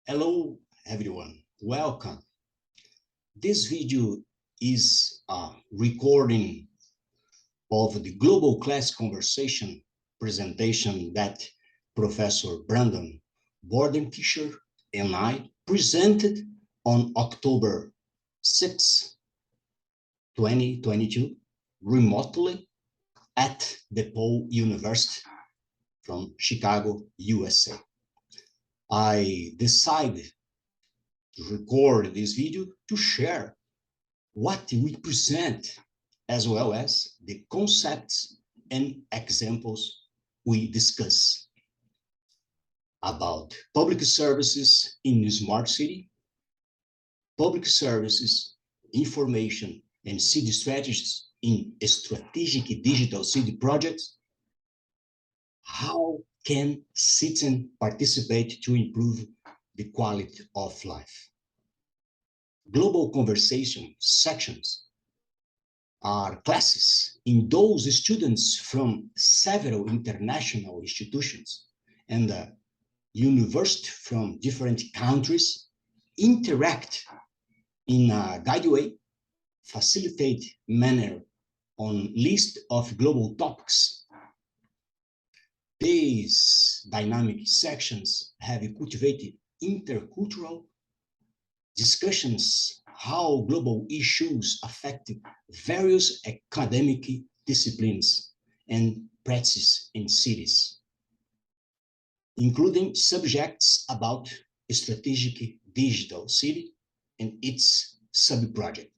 Hello, everyone. Welcome. This video is a recording of the Global Class Conversation presentation that Professor Brandon Bordenfischer and I presented on October 6, 2022, remotely at DePaul University from Chicago, USA. I decided to record this video to share what we present, as well as the concepts and examples we discuss about public services in a smart city, public services, information and city strategies in strategic digital city projects. How can citizens participate to improve the quality of life? Global conversation sections are classes in those students from several international institutions and universities from different countries interact in a guide way, facilitate manner on list of global topics. These dynamic sections have cultivated intercultural discussions how global issues affect various academic disciplines and practices in cities, including subjects about strategic digital city and its sub-project,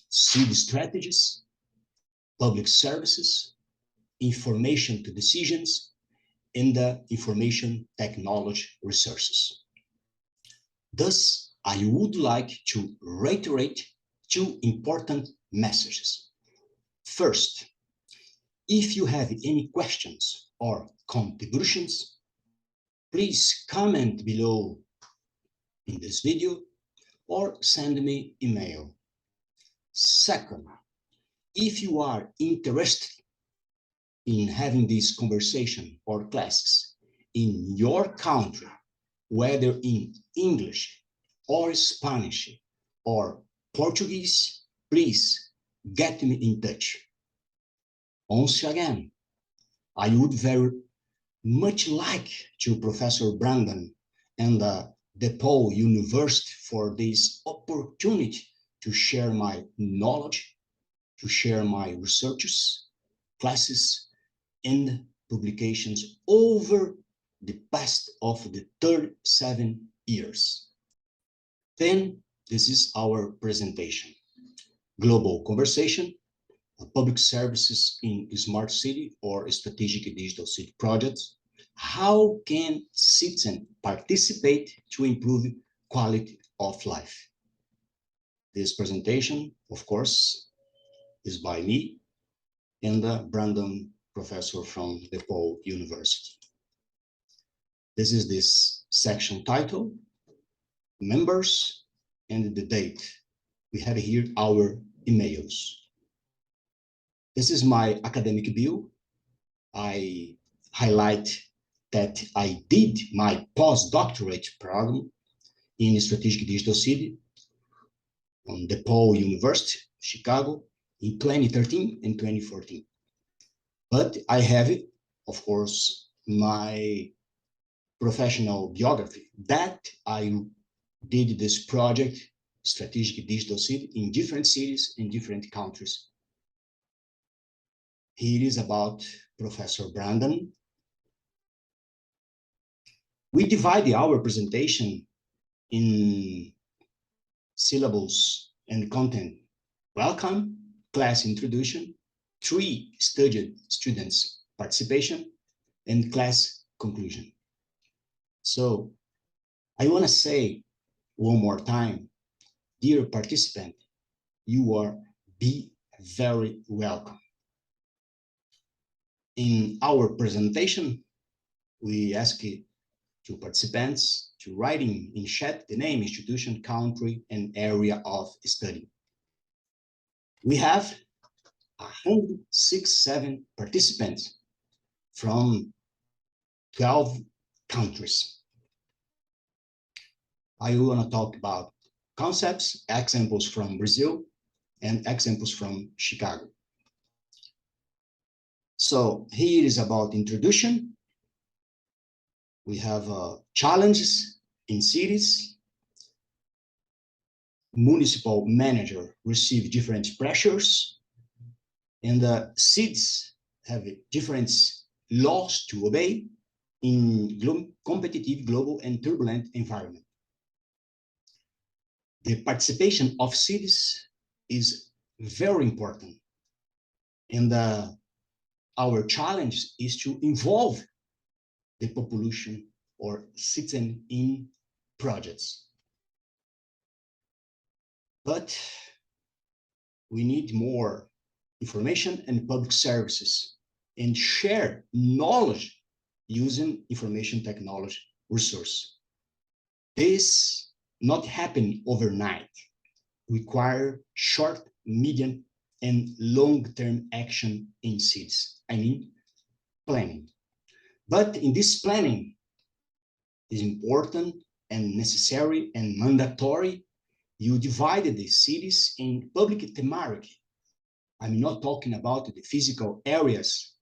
city strategies, public services, information to decisions, and the information technology resources. Thus, I would like to reiterate two important messages. First, if you have any questions or contributions, please comment below in this video or send me email. Second, if you are interested in having this conversation or classes in your country, whether in English or Spanish or Portuguese, please get me in touch. Once again, I would very much like to Professor Brandon and DePaul University for this opportunity to share my knowledge, to share my researches, classes, and publications over the past of the 37 years. Then this is our presentation. Global conversation, public services in a smart city or strategic digital city projects. How can citizens participate to improve quality of life? This presentation, of course, is by me and Brandon, professor from DePaul University. This is this section title, members, and the date. We have here our emails. This is my academic bio. I highlight that I did my postdoctorate program in strategic digital city on DePaul University, Chicago, in 2013 and 2014. But I have, of course, my professional biography that I did this project, strategic digital city, in different cities in different countries. Here is about Professor Brandon. We divide our presentation in syllables and content. Welcome, class introduction, 3 students participation, and class conclusion. So I want to say one more time, dear participant, you are very welcome. In our presentation, we ask to participants to write in chat the name, institution, country, and area of study. We have 167 participants from 12 countries. I want to talk about concepts, examples from Brazil, and examples from Chicago. So here is about introduction. We have challenges in cities. Municipal manager receive different pressures, and the cities have different laws to obey in competitive, global, and turbulent environment. The participation of cities is very important, and our challenge is to involve the population or citizen in projects. But we need more information and public services and share knowledge using information technology resource. This not happen overnight, require short, medium, and long-term action in cities. I mean, planning. But in this planning is important and necessary and mandatory. You divided the cities in public thematic. I'm not talking about the physical areas,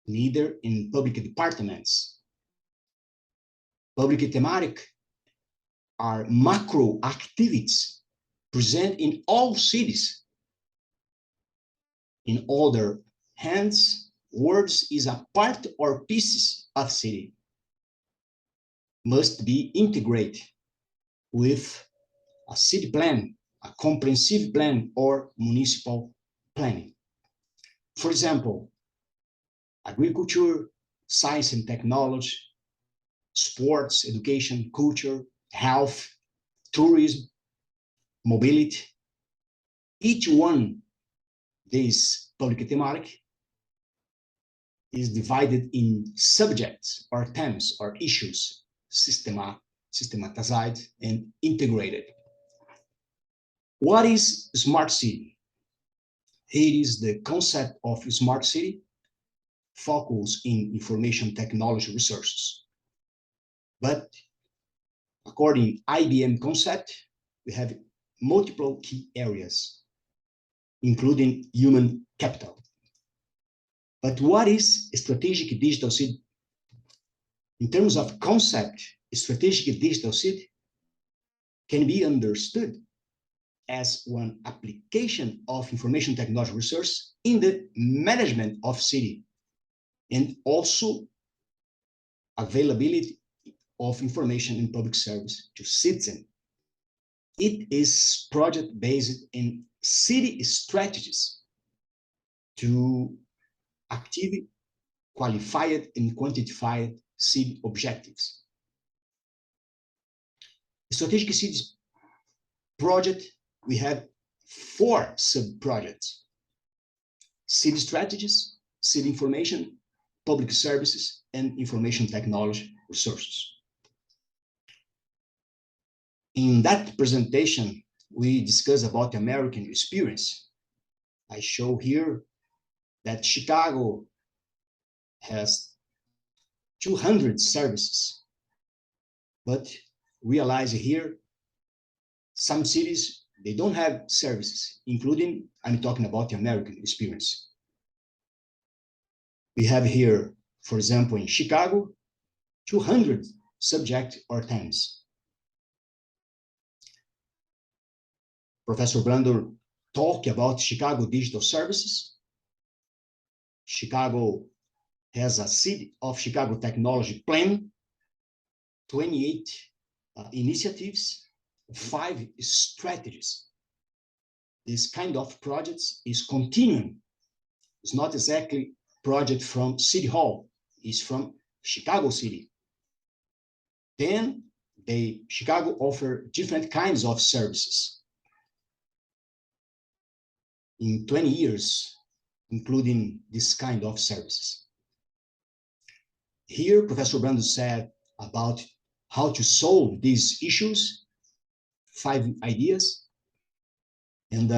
neither in public departments. Public thematic are macro activities present in all cities. In other hands, words is a part or pieces of city. Must be integrated with a city plan, a comprehensive plan, or municipal planning. For example, agriculture, science and technology, sports, education, culture, health, tourism, mobility. Each one, this public thematic, is divided in subjects or themes or issues, systematized and integrated. What is smart city? Here is the concept of smart city, focus in information technology resources. But according to IBM concept, we have multiple key areas, including human capital. But what is a strategic digital city? In terms of concept, a strategic digital city can be understood as one application of information technology resource in the management of city, and also availability of information in public service to citizens. It is project based in city strategies to active, qualified, and quantified city objectives. Strategic cities project, we have 4 sub-projects: city strategies, city information, public services, and information technology resources. In that presentation, we discuss about the American experience. I show here that Chicago has 200 services, but realize here, some cities, they don't have services, including, I'm talking about the American experience. We have here, for example, in Chicago, 200 subject or themes. Professor Brander talked about Chicago digital services. Chicago has a City of Chicago technology plan, 28 initiatives, 5 strategies. This kind of projects is continuing. It's not exactly project from City Hall, it's from Chicago City. Then Chicago offer different kinds of services. In 20 years, including this kind of services. Here, Professor Brando said about how to solve these issues, 5 ideas. And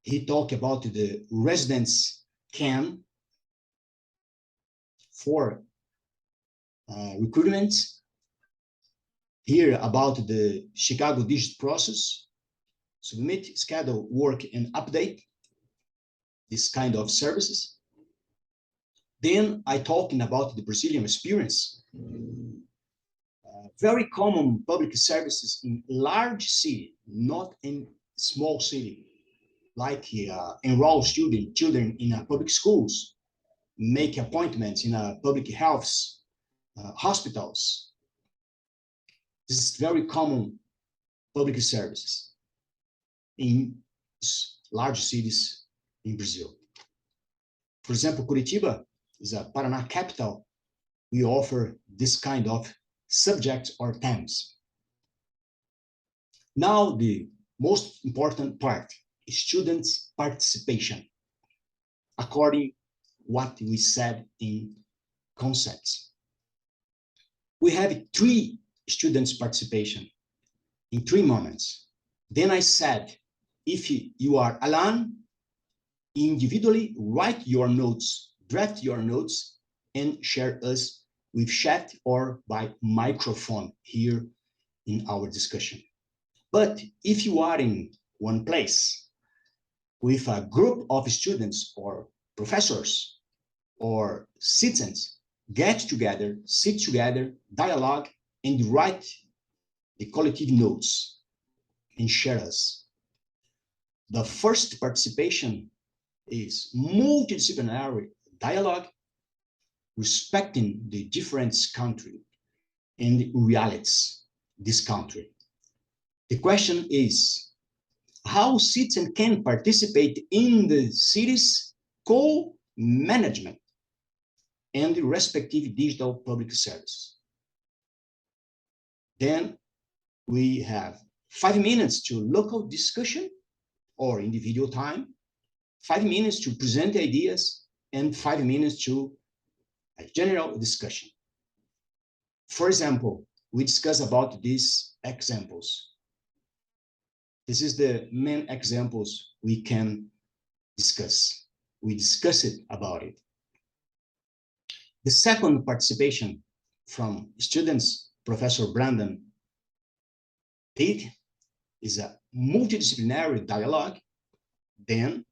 he talked about the residents can for recruitment, Here about the Chicago digital process, submit, schedule, work, and update, this kind of services. Then I talking about the Brazilian experience. Very common public services in large city, not in small city, like enroll children in public schools, make appointments in public health hospitals. This is very common public services in large cities in Brazil. For example, Curitiba is a Paraná capital. We offer this kind of subjects or themes. Now, the most important part, students' participation, according what we said in concepts. We have 3 students' participation in 3 moments. Then I said, if you are alone, individually write your notes, draft your notes, and share us with chat or by microphone here in our discussion. But if you are in one place with a group of students or professors or citizens, get together, sit together, dialogue, and write the collective notes and share us. The first participation is multidisciplinary dialogue, respecting the different country and realities this country. The question is, how citizens can participate in the city's co-management and the respective digital public service. Then we have 5 minutes to local discussion or individual time, 5 minutes to present ideas, and 5 minutes to a general discussion. For example, we discuss about these examples. This is the main examples we can discuss. We discuss it about it. The second participation from students, Professor Brandon did, is a multidisciplinary dialogue. Then,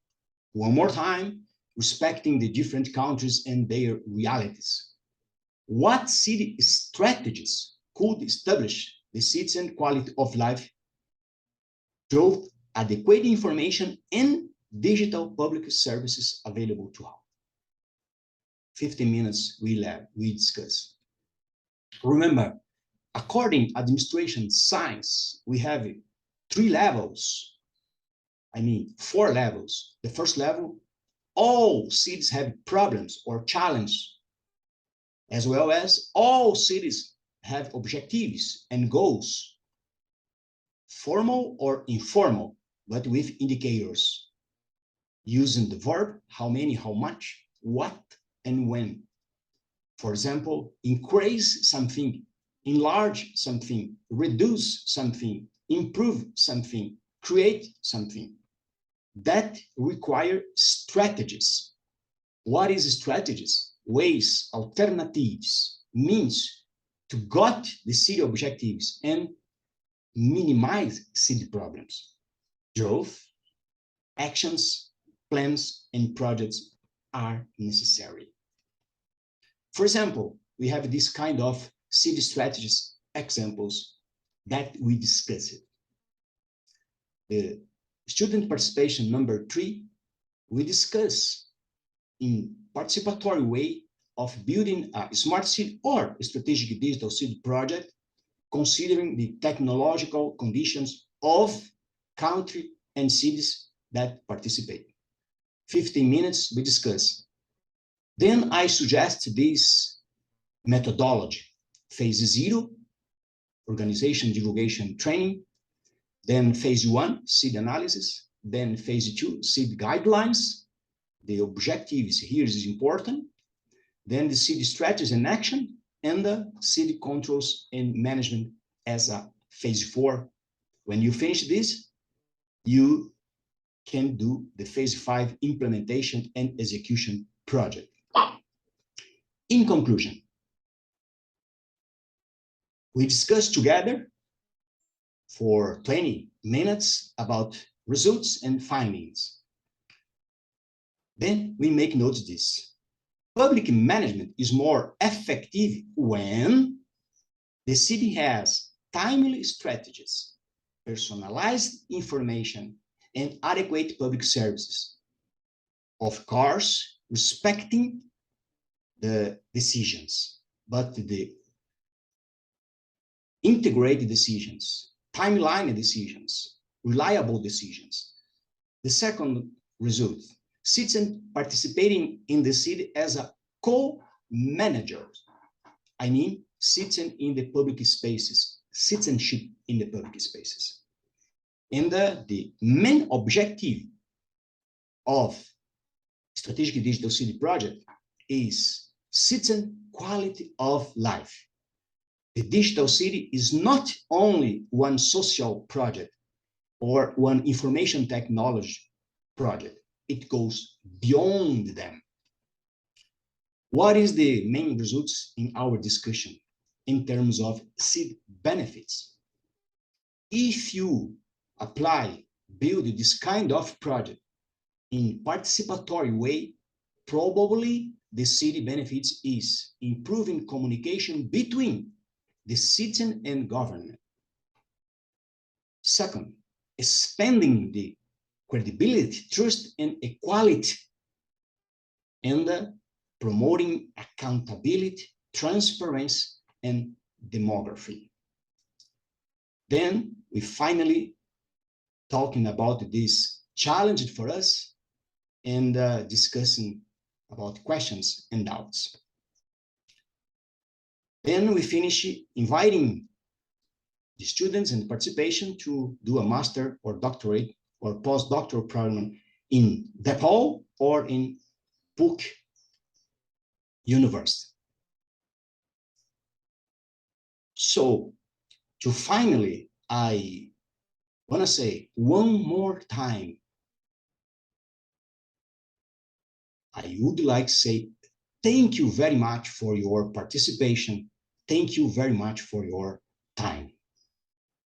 one more time, respecting the different countries and their realities. What city strategies could establish the citizen quality of life through adequate information and digital public services available to all? 15 minutes we discuss. Remember, according administration science, we have 3 levels. I mean, 4 levels. The first level, all cities have problems or challenges, as well as all cities have objectives and goals, formal or informal, but with indicators, using the verb, how many, how much, what, and when. For example, increase something, enlarge something, reduce something, improve something, create something. That require strategies. What is strategies? Ways, alternatives, means to got the city objectives and minimize city problems. Growth, actions, plans, and projects are necessary. For example, we have this kind of city strategies examples that we discussed. The student participation number 3, we discuss in participatory way of building a smart city or a strategic digital city project, considering the technological conditions of country and cities that participate. 15 minutes we discuss. Then I suggest this methodology: phase 0, organization, divulgation, training. Then phase 1, seed analysis. Then phase 2, seed guidelines. The objectives here is important. Then the seed strategies and action, and the seed controls and management as a phase 4. When you finish this, you can do the phase 5 implementation and execution project. In conclusion, We discussed together for 20 minutes about results and findings. Then we make note of this. Public management is more effective when the city has timely strategies, personalized information, and adequate public services. Of course, respecting the decisions, but the integrated decisions, timeline decisions, reliable decisions. The second result, citizens participating in the city as a co-manager. I mean, citizen in the public spaces, citizenship in the public spaces. And the main objective of Strategic Digital City Project is citizen quality of life. The digital city is not only one social project or one information technology project. It goes beyond them. What is the main results in our discussion in terms of city benefits? If you apply, build this kind of project in participatory way, probably the city benefits is improving communication between the citizen and government. Second, expanding the credibility, trust, and equality, and promoting accountability, transparency, and demography. Then we finally talking about this challenge for us and discussing about questions and doubts. Then we finish inviting the students and participation to do a master or doctorate or postdoctoral program in DePaul or in Portuguese University. So to finally, I want to say one more time, I would like to say thank you very much for your participation. Thank you very much for your time.